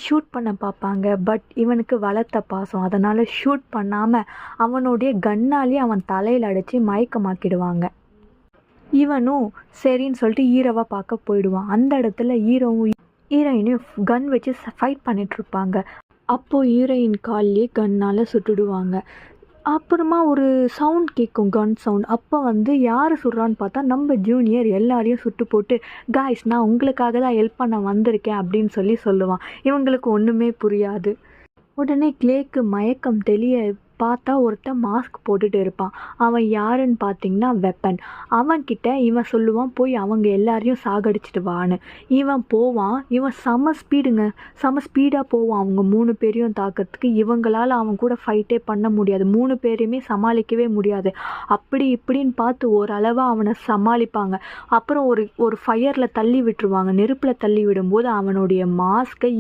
Shoot பண்ண பார்ப்பாங்க. But இவனுக்கு வளர்த்த பாசம். அதனால் ஷூட் பண்ணாமல் அவனுடைய கன்னாலேயே அவன் தலையில் அடித்து மயக்கமாக்கிடுவாங்க. இவனும் சரின்னு சொல்லிட்டு ஹீரோவை பார்க்க போயிடுவான். அந்த இடத்துல ஹீரோயினையும் கன் வச்சு ஃபைட் பண்ணிகிட்ருப்பாங்க. அப்போது ஹீரோயின் கால்லேயே கன்னால் சுட்டுடுவாங்க. அப்புறமா ஒரு சவுண்ட் கேட்கும், கன் சவுண்ட். அப்போ யார் சுடுறான்னு பார்த்தா நம்ம ஜூனியர் எல்லாரையும் சுட்டு போட்டு, காய்ஸ் நான் உங்களுக்காக தான் ஹெல்ப் பண்ண வந்திருக்கேன் அப்படின்னு சொல்லுவான். இவங்களுக்கு ஒன்றுமே புரியாது. உடனே கிளேக்கு மயக்கம் தெளிய பார்த்தா ஒருத்தன் மாஸ்க் போட்டுட்டு இருப்பான். அவன் யாருன்னு பார்த்தீங்கன்னா வெப்பன். அவன்கிட்ட இவன் சொல்லுவான், போய் அவங்க எல்லாரையும் சாகடிச்சிட்டு வான்னு. இவன் போவான். இவன் செம ஸ்பீடாக போவான் அவங்க 3 பேரையும் தாக்கிறதுக்கு. இவங்களால் அவன் கூட ஃபைட்டே பண்ண முடியாது. 3 பேரையுமே சமாளிக்கவே முடியாது. அப்படி இப்படின்னு பார்த்து ஓரளவாக அவனை சமாளிப்பாங்க. அப்புறம் ஒரு ஃபயரில் தள்ளி விட்டுருவாங்க. நெருப்பில் தள்ளி விடும்போது அவனுடைய மாஸ்க்கை